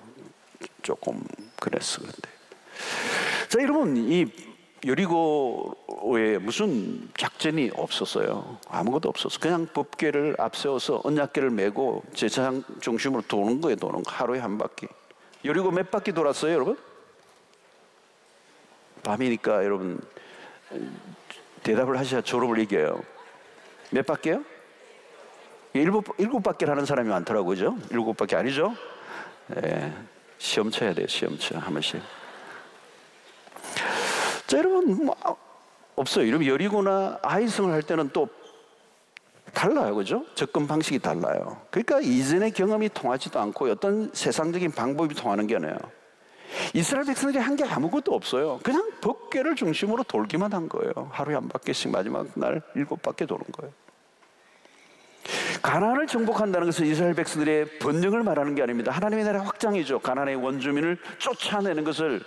조금 그랬어. 그런데 자, 여러분, 이 여리고에 무슨 작전이 없었어요. 아무것도 없었어. 그냥 법궤를 앞세워서 언약궤를 메고 제사장 중심으로 도는 거예요. 하루에 한 바퀴. 여리고 몇 바퀴 돌았어요, 여러분? 밤이니까 여러분 대답을 하셔야 졸업을 이겨요. 몇 바퀴요? 일곱 바퀴를 하는 사람이 많더라고요. 그죠? 7바퀴 아니죠? 네, 시험 쳐야 돼요. 시험 쳐 한 번씩. 자, 여러분, 없어요. 이러면 여리고나 아이성을 할 때는 또 달라요. 그죠? 접근 방식이 달라요. 그러니까 이전의 경험이 통하지도 않고 어떤 세상적인 방법이 통하는 게 아니에요. 이스라엘 백성들이 한 게 아무것도 없어요. 그냥 법궤를 중심으로 돌기만 한 거예요. 하루에 한 바퀴씩 마지막 날 7바퀴 도는 거예요. 가나안을 정복한다는 것은 이스라엘 백성들의 번영을 말하는 게 아닙니다. 하나님의 나라 확장이죠. 가나안의 원주민을 쫓아내는 것을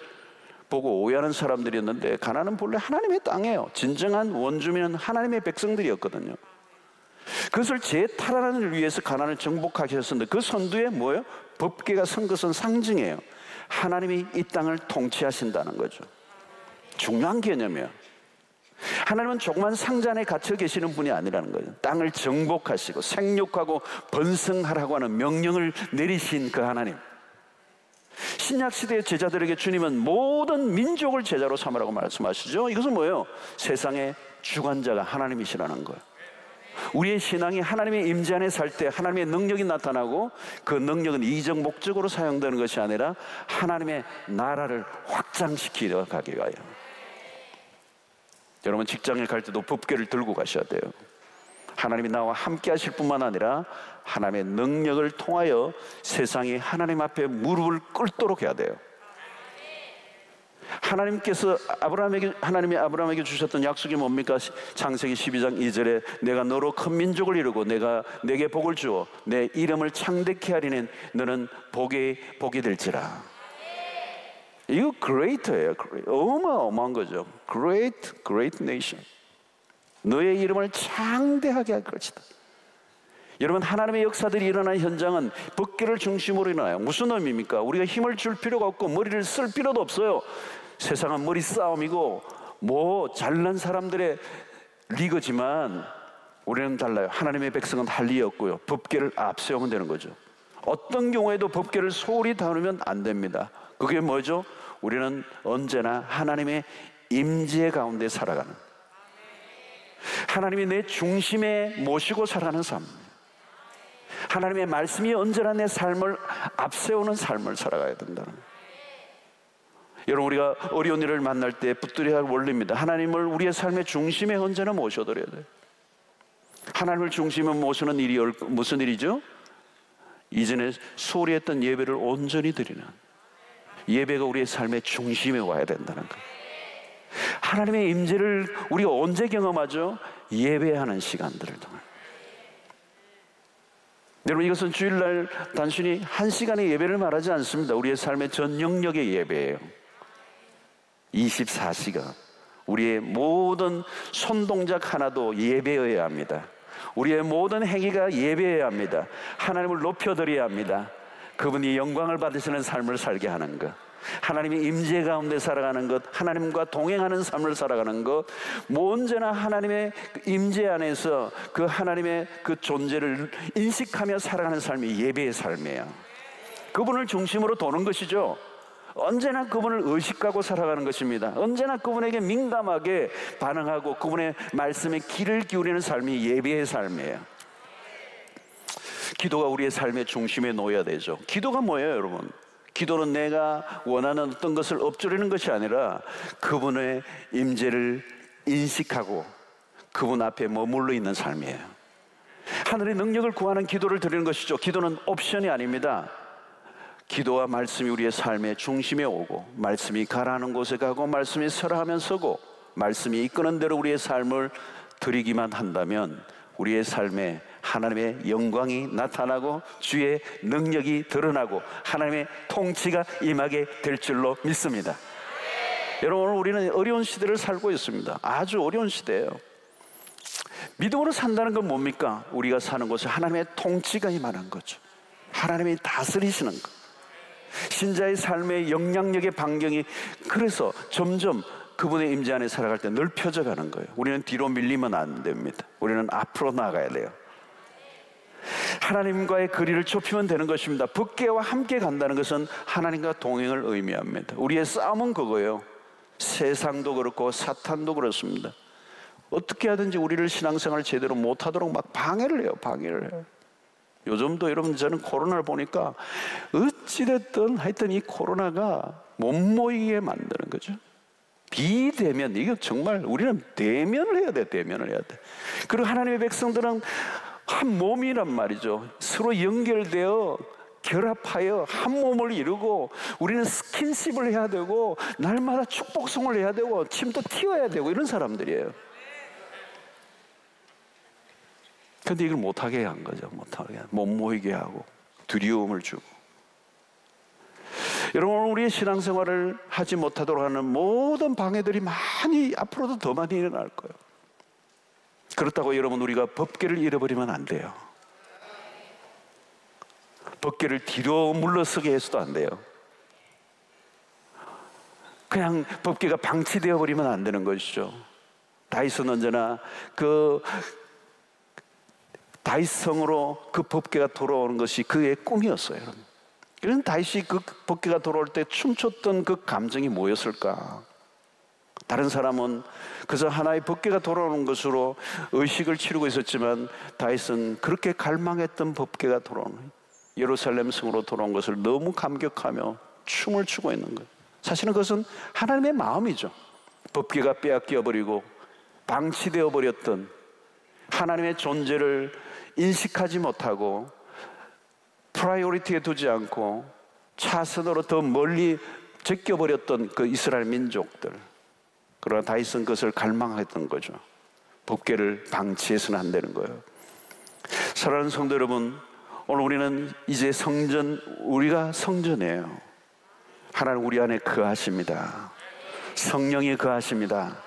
보고 오해하는 사람들이었는데 가나안은 본래 하나님의 땅이에요. 진정한 원주민은 하나님의 백성들이었거든요. 그것을 재탈환을 위해서 가나안을 정복하게 하셨는데 그 선두에 뭐예요? 법궤가 선 것은 상징이에요. 하나님이 이 땅을 통치하신다는 거죠. 중요한 개념이에요. 하나님은 조그만 상자 안에 갇혀 계시는 분이 아니라는 거예요. 땅을 정복하시고 생육하고 번성하라고 하는 명령을 내리신 그 하나님. 신약시대의 제자들에게 주님은 모든 민족을 제자로 삼으라고 말씀하시죠. 이것은 뭐예요? 세상의 주관자가 하나님이시라는 거예요. 우리의 신앙이 하나님의 임재 안에 살 때 하나님의 능력이 나타나고 그 능력은 이적 목적으로 사용되는 것이 아니라 하나님의 나라를 확장시키려 가기 위하여. 여러분 직장에 갈 때도 법궤를 들고 가셔야 돼요. 하나님이 나와 함께 하실 뿐만 아니라 하나님의 능력을 통하여 세상이 하나님 앞에 무릎을 꿇도록 해야 돼요. 하나님께서 하나님이 아브라함에게 주셨던 약속이 뭡니까? 창세기 12장 2절에 내가 너로 큰 민족을 이루고 내가 내게 복을 주어 내 이름을 창대케 하리니 너는 복이 될지라. 이거 great예요. 어마어마한 거죠. great nation. 너의 이름을 창대하게 할 것이다. 여러분 하나님의 역사들이 일어나는 현장은 법궤를 중심으로 일어나요. 무슨 의미입니까? 우리가 힘을 줄 필요가 없고 머리를 쓸 필요도 없어요. 세상은 머리 싸움이고 잘난 사람들의 리그지만 우리는 달라요. 하나님의 백성은 할 일이 없고요. 법궤를 앞세우면 되는 거죠. 어떤 경우에도 법궤를 소홀히 다루면 안 됩니다. 그게 뭐죠? 우리는 언제나 하나님의 임재 가운데 살아가는, 하나님이 내 중심에 모시고 살아가는 삶, 하나님의 말씀이 언제나 내 삶을 앞세우는 삶을 살아가야 된다는 거예요. 여러분 우리가 어려운 일을 만날 때 붙들어야 할 원리입니다. 하나님을 우리의 삶의 중심에 언제나 모셔드려야 돼요. 하나님을 중심에 모시는 일이 무슨 일이죠? 이전에 소홀히 했던 예배를 온전히 드리는, 예배가 우리의 삶의 중심에 와야 된다는 거예요. 하나님의 임재를 우리가 언제 경험하죠? 예배하는 시간들을 통해. 여러분 이것은 주일날 단순히 한 시간의 예배를 말하지 않습니다. 우리의 삶의 전 영역의 예배예요. 24시간 우리의 모든 손동작 하나도 예배여야 합니다. 우리의 모든 행위가 예배여야 합니다. 하나님을 높여드려야 합니다. 그분이 영광을 받으시는 삶을 살게 하는 것, 하나님의 임재 가운데 살아가는 것, 하나님과 동행하는 삶을 살아가는 것, 언제나 하나님의 임재 안에서 그 하나님의 그 존재를 인식하며 살아가는 삶이 예배의 삶이에요. 그분을 중심으로 도는 것이죠. 언제나 그분을 의식하고 살아가는 것입니다. 언제나 그분에게 민감하게 반응하고 그분의 말씀에 귀를 기울이는 삶이 예배의 삶이에요. 기도가 우리의 삶의 중심에 놓여야 되죠. 기도가 뭐예요, 여러분? 기도는 내가 원하는 어떤 것을 엎조리는 것이 아니라 그분의 임재를 인식하고 그분 앞에 머물러 있는 삶이에요. 하늘의 능력을 구하는 기도를 드리는 것이죠. 기도는 옵션이 아닙니다. 기도와 말씀이 우리의 삶의 중심에 오고, 말씀이 가라는 곳에 가고, 말씀이 서라 하면 서고, 말씀이 이끄는 대로 우리의 삶을 드리기만 한다면 우리의 삶에 하나님의 영광이 나타나고 주의 능력이 드러나고 하나님의 통치가 임하게 될 줄로 믿습니다. 여러분 오늘 우리는 어려운 시대를 살고 있습니다. 아주 어려운 시대예요. 믿음으로 산다는 건 뭡니까? 우리가 사는 곳에 하나님의 통치가 임하는 거죠. 하나님이 다스리시는 것. 신자의 삶의 영향력의 반경이 그래서 점점 그분의 임재 안에 살아갈 때 넓혀져 가는 거예요. 우리는 뒤로 밀리면 안 됩니다. 우리는 앞으로 나가야 돼요. 하나님과의 거리를 좁히면 되는 것입니다. 법궤와 함께 간다는 것은 하나님과 동행을 의미합니다. 우리의 싸움은 그거예요. 세상도 그렇고 사탄도 그렇습니다. 어떻게 하든지 우리를 신앙생활을 제대로 못하도록 막 방해를 해요. 요즘도 여러분 저는 코로나를 보니까 어찌됐든 하여튼 이 코로나가 못 모이게 만드는 거죠. 비대면, 이거 정말 우리는 대면을 해야 돼. 그리고 하나님의 백성들은 한 몸이란 말이죠. 서로 연결되어 결합하여 한 몸을 이루고 우리는 스킨십을 해야 되고 날마다 축복송을 해야 되고 침도 튀어야 되고 이런 사람들이에요. 근데 이걸 못하게 한 거죠. 못 모이게 하고 두려움을 주고. 여러분, 우리의 신앙생활을 하지 못하도록 하는 모든 방해들이 많이, 앞으로도 더 많이 일어날 거예요. 그렇다고 여러분, 우리가 법궤를 잃어버리면 안 돼요. 법궤를 뒤로 물러서게 해서도 안 돼요. 그냥 법궤가 방치되어 버리면 안 되는 것이죠. 다윗은 언제나 그 다윗성으로 그 법궤가 돌아오는 것이 그의 꿈이었어요. 그런 다윗이 그 법궤가 돌아올 때 춤췄던 그 감정이 뭐였을까? 다른 사람은 그저 하나의 법궤가 돌아오는 것으로 의식을 치르고 있었지만 다윗은 그렇게 갈망했던 법궤가 돌아오는, 예루살렘 성으로 돌아온 것을 너무 감격하며 춤을 추고 있는 거예요. 사실은 그것은 하나님의 마음이죠. 법궤가 빼앗겨 버리고 방치되어 버렸던, 하나님의 존재를 인식하지 못하고 프라이오리티에 두지 않고 차선으로 더 멀리 제껴버렸던 그 이스라엘 민족들. 그러나 다윗은 그것을 갈망했던 거죠. 법궤를 방치해서는 안 되는 거예요. 사랑하는 성도 여러분, 오늘 우리는 이제 성전, 우리가 성전이에요. 하나님 우리 안에 거하십니다. 성령이 거하십니다.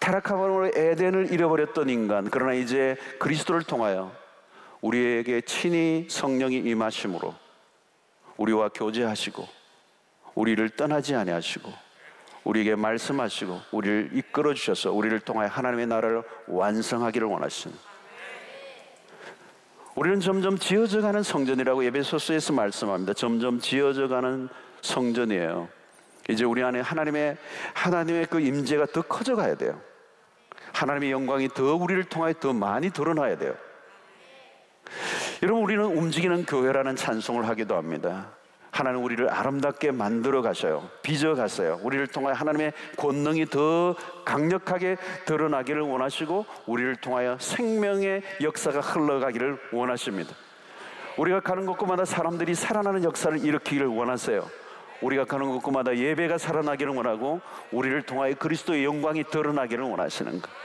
타락함으로 에덴을 잃어버렸던 인간, 그러나 이제 그리스도를 통하여 우리에게 친히 성령이 임하심으로 우리와 교제하시고 우리를 떠나지 아니하시고 우리에게 말씀하시고 우리를 이끌어 주셔서 우리를 통하여 하나님의 나라를 완성하기를 원하시는, 우리는 점점 지어져가는 성전이라고 에베소서에서 말씀합니다. 점점 지어져가는 성전이에요. 이제 우리 안에 하나님의 그 임재가 더 커져가야 돼요. 하나님의 영광이 더 우리를 통하여 더 많이 드러나야 돼요. 여러분, 우리는 움직이는 교회라는 찬송을 하기도 합니다. 하나님 우리를 아름답게 만들어 가셔요. 빚어 가세요. 우리를 통하여 하나님의 권능이 더 강력하게 드러나기를 원하시고 우리를 통하여 생명의 역사가 흘러가기를 원하십니다. 우리가 가는 곳마다 사람들이 살아나는 역사를 일으키기를 원하세요. 우리가 가는 곳마다 예배가 살아나기를 원하고 우리를 통하여 그리스도의 영광이 드러나기를 원하시는 거예요.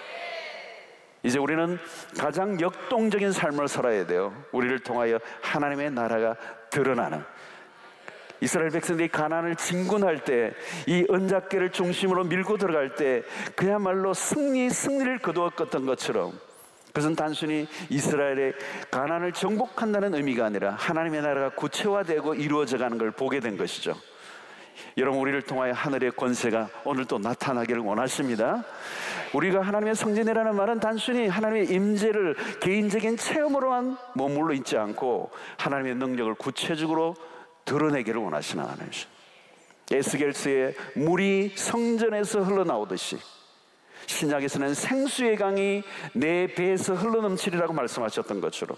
이제 우리는 가장 역동적인 삶을 살아야 돼요. 우리를 통하여 하나님의 나라가 드러나는, 이스라엘 백성들이 가나안을 진군할 때, 이 언약궤를 중심으로 밀고 들어갈 때 그야말로 승리를 거두었던 것처럼, 그것은 단순히 이스라엘의 가나안을 정복한다는 의미가 아니라 하나님의 나라가 구체화되고 이루어져가는 걸 보게 된 것이죠. 여러분, 우리를 통하여 하늘의 권세가 오늘도 나타나기를 원하십니다. 우리가 하나님의 성전이라는 말은 단순히 하나님의 임재를 개인적인 체험으로만 머물러 있지 않고 하나님의 능력을 구체적으로 드러내기를 원하시는 하나님이십니다. 에스겔서에 물이 성전에서 흘러나오듯이 신약에서는 생수의 강이 내 배에서 흘러넘치리라고 말씀하셨던 것처럼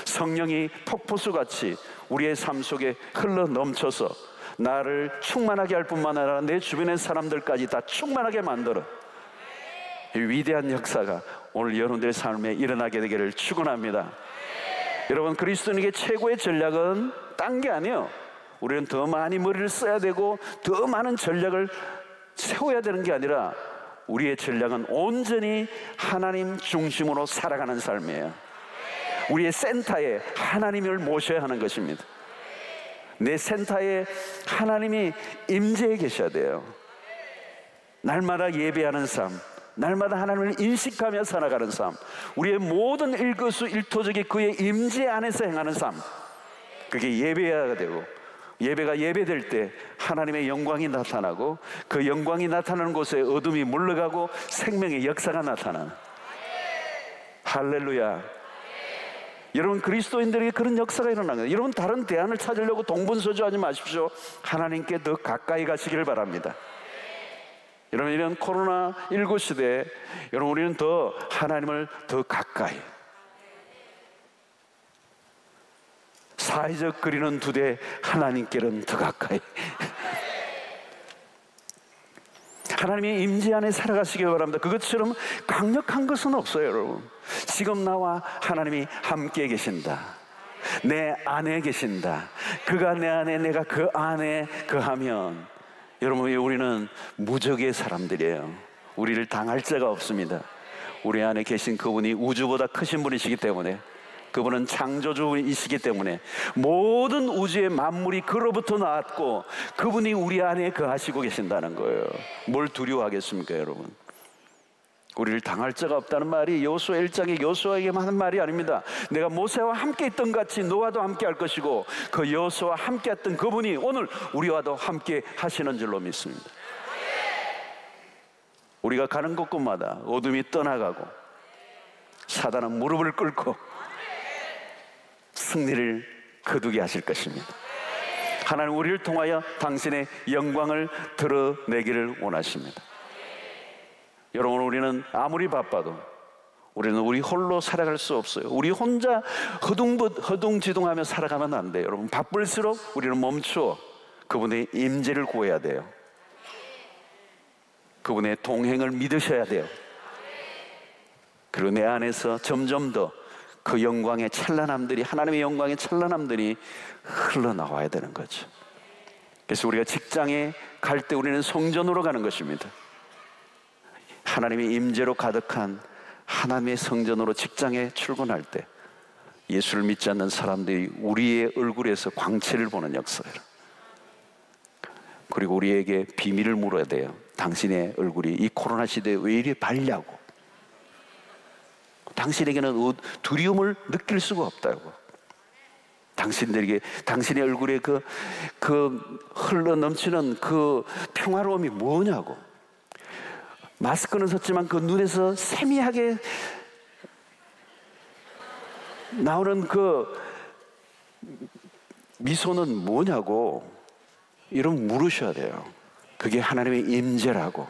성령이 폭포수같이 우리의 삶 속에 흘러넘쳐서 나를 충만하게 할 뿐만 아니라 내 주변의 사람들까지 다 충만하게 만들어 이 위대한 역사가 오늘 여러분들의 삶에 일어나게 되기를 축원합니다. 여러분, 그리스도인에게 최고의 전략은 딴 게 아니에요. 우리는 더 많이 머리를 써야 되고 더 많은 전략을 세워야 되는 게 아니라 우리의 전략은 온전히 하나님 중심으로 살아가는 삶이에요. 우리의 센터에 하나님을 모셔야 하는 것입니다. 내 센터에 하나님이 임재해 계셔야 돼요. 날마다 예배하는 삶, 날마다 하나님을 인식하며 살아가는 삶, 우리의 모든 일거수일투족이 그의 임재 안에서 행하는 삶, 그게 예배가 되고, 예배가 예배될 때 하나님의 영광이 나타나고 그 영광이 나타나는 곳에 어둠이 물러가고 생명의 역사가 나타나는, 할렐루야. 여러분, 그리스도인들에게 그런 역사가 일어나는 거예요. 여러분, 다른 대안을 찾으려고 동분서주하지 마십시오. 하나님께 더 가까이 가시기를 바랍니다. 여러분, 이런 코로나19 시대에 여러분, 우리는 더 하나님을 더 가까이, 사회적 거리는 두 대, 하나님께는 더 가까이 하나님의 임재 안에 살아가시기 바랍니다. 그것처럼 강력한 것은 없어요. 여러분, 지금 나와 하나님이 함께 계신다, 내 안에 계신다, 그가 내 안에 내가 그 안에 거하면, 여러분, 우리는 무적의 사람들이에요. 우리를 당할 자가 없습니다. 우리 안에 계신 그분이 우주보다 크신 분이시기 때문에 그분은 창조주이시기 때문에 모든 우주의 만물이 그로부터 나왔고 그분이 우리 안에 거하시고 계신다는 거예요. 뭘 두려워하겠습니까, 여러분? 우리를 당할 자가 없다는 말이 여호수아 1장에 여호수아에게만 하는 말이 아닙니다. 내가 모세와 함께 있던 같이 너와도 함께 할 것이고 그 여호수아와 함께 했던 그분이 오늘 우리와도 함께 하시는 줄로 믿습니다. 우리가 가는 곳곳마다 어둠이 떠나가고 사단은 무릎을 꿇고 승리를 거두게 하실 것입니다. 하나님 우리를 통하여 당신의 영광을 드러내기를 원하십니다. 여러분, 우리는 아무리 바빠도 우리는 우리 홀로 살아갈 수 없어요. 우리 혼자 허둥지둥하며 살아가면 안 돼요. 여러분, 바쁠수록 우리는 멈추어 그분의 임재를 구해야 돼요. 그분의 동행을 믿으셔야 돼요. 그리고 내 안에서 점점 더 그 영광의 찬란함들이, 하나님의 영광의 찬란함들이 흘러나와야 되는 거죠. 그래서 우리가 직장에 갈 때 우리는 성전으로 가는 것입니다. 하나님의 임재로 가득한 하나님의 성전으로 직장에 출근할 때 예수를 믿지 않는 사람들이 우리의 얼굴에서 광채를 보는 역사예요. 그리고 우리에게 비밀을 물어야 돼요. 당신의 얼굴이 이 코로나 시대에 왜 이리 밝냐고. 당신에게는 두려움을 느낄 수가 없다고. 당신들에게 당신의 얼굴에 그 흘러 넘치는 그 평화로움이 뭐냐고. 마스크는 썼지만 그 눈에서 세미하게 나오는 그 미소는 뭐냐고. 이런 물으셔야 돼요. 그게 하나님의 임재라고.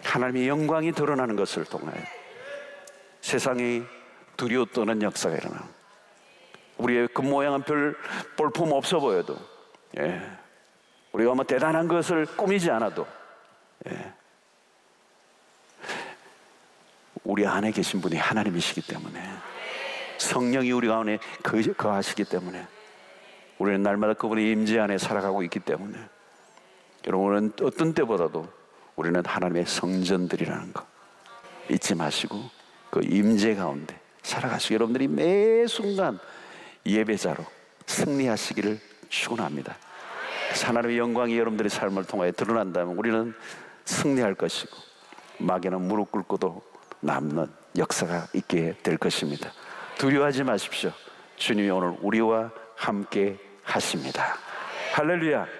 하나님의 영광이 드러나는 것을 통하여 세상이 두려워 떠는 역사가 일어나. 우리의 그 모양은 별 볼품 없어 보여도, 우리가 뭐 대단한 것을 꾸미지 않아도, 우리 안에 계신 분이 하나님이시기 때문에, 성령이 우리 안에 거하시기 때문에, 우리는 날마다 그분의 임재 안에 살아가고 있기 때문에, 여러분은 어떤 때보다도 우리는 하나님의 성전들이라는 거 잊지 마시고 그 임재 가운데 살아가시고 여러분들이 매 순간 예배자로 승리하시기를 축원합니다. 하나님의 영광이 여러분들의 삶을 통하여 드러난다면 우리는 승리할 것이고 마귀는 무릎 꿇고도 남는 역사가 있게 될 것입니다. 두려워하지 마십시오. 주님이 오늘 우리와 함께 하십니다. 할렐루야.